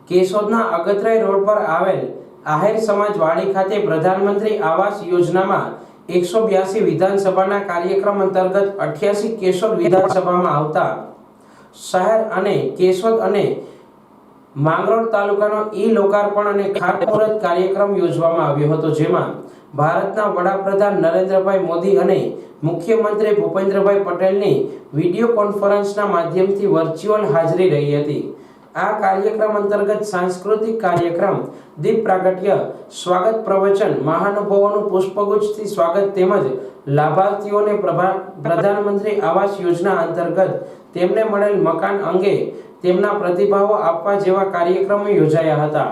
કેશોદના Agatray road પર આવેલ આહિર સમાજ વાડી ખાતે પ્રધાનમંત્રી આવાસ યોજનામાં 182 વિધાનસભાના કાર્યક્રમ અંતર્ગત 88 કેશોદ વિધાનસભામાં આવતા શહેર અને કેશોદ અને માંગરોળ તાલુકાનો લોકાર્પણ અને ખાતમુહૂર્ત કાર્યક્રમ યોજવામાં આવ્યો હતો, જેમાં ભારતના વડાપ્રધાન નરેન્દ્રભાઈ મોદી અને મુખ્યમંત્રી ભૂપેન્દ્રભાઈ પટેલની વિડીયો કોન્ફરન્સના માધ્યમથી વર્ચ્યુઅલ હાજરી રહી હતી। આ કાર્યક્રમ અંતર્ગત સાંસ્કૃતિક કાર્યક્રમ, દીપ પ્રાગટ્ય, સ્વાગત પ્રવચન, મહાનુભાવોનું પુષ્પગુચ્છથી સ્વાગત તેમજ લાભાર્થીઓને પ્રધાનમંત્રી આવાસ યોજના અંતર્ગત તેમને મળેલ મકાન અંગે તેમના પ્રતિભાવો આપવા જેવા કાર્યક્રમો યોજાયા હતા,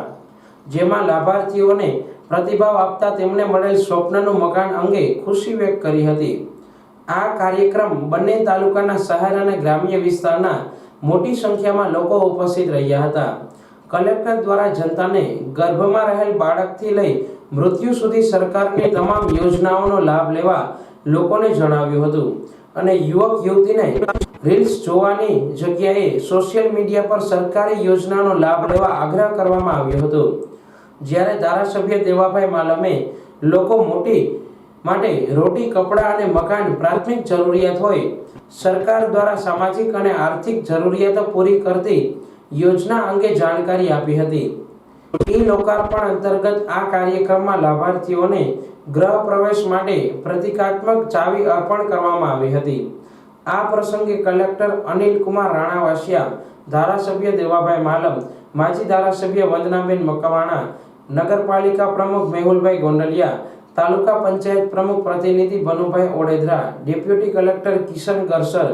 જેમાં લાભાર્થીઓને પ્રતિભાવ આપતા તેમને મળેલ સ્વપ્નનું મકાન અંગે ખુશી વ્યક્ત કરી હતી। આ કાર્યક્રમ બંને તાલુકાના શહેર અને ગ્રામ્ય વિસ્તારના મોટી સંખ્યામાં લોકો ઉપસ્થિત રહ્યા હતા। કલેક્ટર દ્વારા જનતાને ગર્ભમાં રહેલ બાળકથી લઈ મૃત્યુ સુધી સરકારની તમામ યોજનાઓનો લાભ લેવા લોકોને જણાવ્યું હતું અને યુવક યુવતીને રીલ્સ જોવાની જગ્યાએ સોશિયલ મીડિયા પર સરકારી યોજનાનો લાભ લેવા આગ્રહ કરવામાં આવ્યો હતો। જ્યારે ધારાસભ્ય દેવાભાઈ માલમે લોકો માટે રોટી, કપડાં અને મકાન પ્રાથમિક જરૂરિયાત હોય, સરકાર દ્વારા સામાજિક અને આર્થિક જરૂરિયાતો પૂરી કરતી યોજના અંગે જાણકારી આપી હતી। લોકાર્પણ અંતર્ગત આ કાર્યક્રમમાં લાભાર્થીઓને ગૃહ પ્રવેશ માટે પ્રતિકાત્મક ચાવી અર્પણ કરવામાં આવી હતી। આ પ્રસંગે કલેક્ટર અનિલ કુમાર રાણાવાસિયા, ધારાસભ્ય દેવાભાઈ માલમ, માજી ધારાસભ્ય વંદનાબેન મકવાણા, નગરપાલિકા પ્રમુખ મેહુલભાઈ ગોંડલિયા, તાલુકા પંચાયત પ્રમુખ પ્રતિનિધિ બનુભાઈ ઓડેદરા, ડેપ્યુટી કલેક્ટર કિશન ગરસર,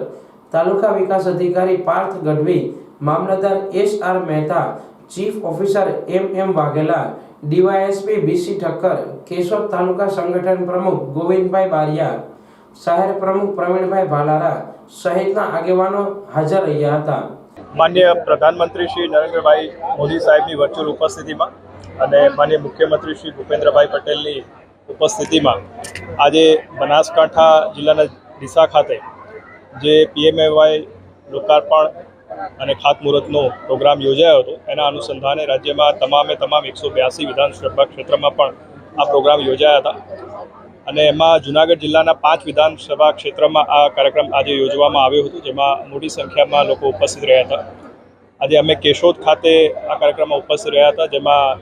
તાલુકા વિકાસ અધિકારી Parth Gadhvi, mamlatdar SR Mehta, chief officer MM Vaghela, DYSP BC Thakkar, Keshod taluka સંગઠન પ્રમુખ ગોવિંદભાઈ બારિયા, શહેર પ્રમુખ પ્રવીણભાઈ ભાલારા સહિતના આગેવાનો હાજર રહ્યા હતા। માનનીય પ્રધાનમંત્રી શ્રી નરેન્દ્રભાઈ મોદી સાહેબની વર્ચ્યુઅલ ઉપસ્થિતિમાં અને માનનીય મુખ્યમંત્રી શ્રી ભૂપેન્દ્રભાઈ પટેલની ઉપસ્થિતિમાં આજે બનાસકાંઠા જિલ્લાના ડીસા ખાતે જે PMAY લોકાર્પણ અને ખાતમુહૂર્તનો પ્રોગ્રામ યોજાયો હતો, એના અનુસંધાને રાજ્યમાં તમામ 182 વિધાનસભા ક્ષેત્રમાં પણ આ પ્રોગ્રામ યોજાયા હતા અને એમાં જૂનાગઢ જિલ્લાના 5 વિધાનસભા ક્ષેત્રમાં આ કાર્યક્રમ આજે યોજવામાં આવ્યો હતો, જેમાં મોટી સંખ્યામાં લોકો ઉપસ્થિત રહ્યા હતા। આજે અમે કેશોદ ખાતે આ કાર્યક્રમમાં ઉપસ્થિત રહ્યા હતા, જેમાં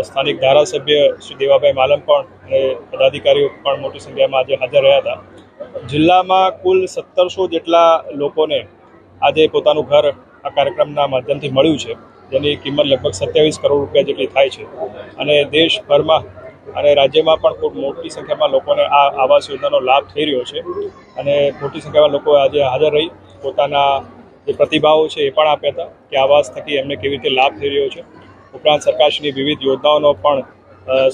સ્થાનિક ધારાસભ્ય શ્રી દેવાભાઈ માલમ પણ અને પદાધિકારીઓ પણ મોટી સંખ્યામાં આજે હાજર રહ્યા હતા। જિલ્લામાં કુલ 1700 જેટલા લોકોને આજે પોતાનું ઘર આ કાર્યક્રમના માધ્યમથી મળ્યું છે, જેની કિંમત લગભગ 27 કરોડ રૂપિયા જેટલી થાય છે અને દેશભરમાં અને રાજ્યમાં પણ ખૂબ મોટી સંખ્યામાં લોકોને આ આવાસ યોજનાનો લાભ થઈ રહ્યો છે અને મોટી સંખ્યામાં લોકો આજે હાજર રહી પોતાના જે પ્રતિભાવો છે એ પણ આપ્યા હતા કે આવાસ થકી એમને કેવી રીતે લાભ થઈ રહ્યો છે। ઉપરાંત સરકારશ્રીની વિવિધ યોજનાઓનો પણ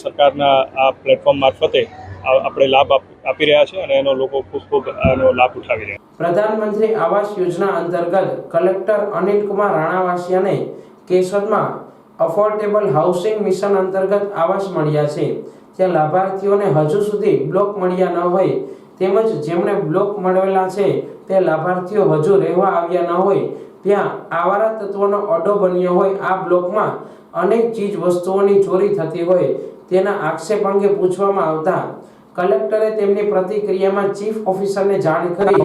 સરકારના આ પ્લેટફોર્મ મારફતે આપણે લાભ આપી રહ્યા છે અને એનો લોકો ખૂબ એનો લાભ ઉઠાવી રહ્યા છે। પ્રધાનમંત્રી આવાસ યોજના અંતર્ગત કલેક્ટર અનિલ કુમાર રાણાવાસિયાને કેશોદમાં અફોર્ડેબલ હાઉસિંગ મિશન અંતર્ગત આવાસ મળ્યા છે, ત્યાં લાભાર્થીઓને હજુ સુધી બ્લોક મળ્યા ન હોય તેમજ જેમણે બ્લોક મળેલા છે તે લાભાર્થીઓ હજુ રહેવા આવ્યા ન હોય, ત્યાં આવારા તત્વોનો અડ્ડો બન્યો હોય, આ બ્લોકમાં અનેક ચીજ વસ્તુઓની ચોરી થતી હોય તેના આક્ષેપ અંગે પૂછવામાં આવતા કલેક્ટરે તેમની પ્રતિક્રિયામાં ચીફ ઓફિસરને જાણ કરી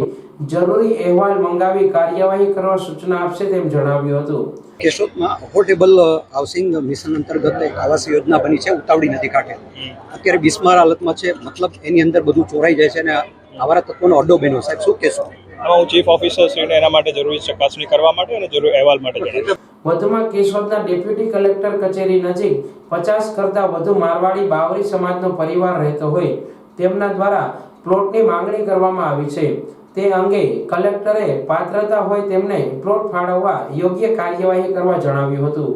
જરૂરી અહેવાલ મંગાવી કાર્યવાહી કરવા સૂચના આપશે તેમ જણાવ્યું હતું। કેશોદમાં અફોર્ડેબલ હાઉસિંગ મિશન અંતર્ગત એક આવાસ યોજના બની છે ઉતાવળી નદી કાંઠે, અત્યારે બિસ્માર હાલતમાં છે, મતલબ એની અંદર બધું ચોરાઈ જાય છે અને આવારા તત્વોનો અડ્ડો બન્યો। સાહેબ શું કહેશો? હું ચીફ ઓફિસર શ્રીને એના માટે જરૂરી ચકાસણી કરવા માટે અને જરૂરી અહેવાલ માટે જણાવ્યું। વધુમાં કેશોદના ડેપ્યુટી કલેક્ટર કચેરી નજીક 50 કરતાં વધુ મારવાડી બાવરી સમાજનો પરિવાર રહેતો હોય તેમના દ્વારા પ્લોટની માંગણી કરવામાં આવી છે, તે અંગે કલેક્ટરે પાત્રતા હોય તેમને પ્લોટ ફાળવવા યોગ્ય કાર્યવાહી કરવા જણાવ્યું હતું।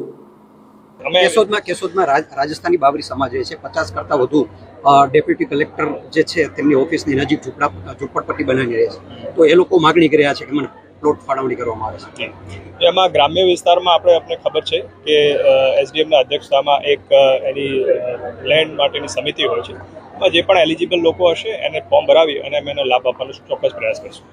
કેશોદમાં રાજસ્થાની બાવરી સમાજ છે, 50 કરતાં વધુ ડેપ્યુટી કલેક્ટર જે છે તેમની ઓફિસની નજીક ઝૂંપડપટ્ટી બનાવી રહે છે, તો એ લોકો માગણી કરી રહ્યા છે કે મને પ્લોટ ફાળવણી કરવામાં આવે છે। એમાં ગ્રામ્ય વિસ્તારમાં આપણે ખબર છે કે SDMના અધ્યક્ષતામાં એક એની લેન્ડ માટેની સમિતિ હોય છે, એમાં જે પણ એલિજિબલ લોકો હશે એને ફોર્મ ભરાવી અને અમે એનો લાભ આપવાનો ચોક્કસ પ્રયાસ કરીશું।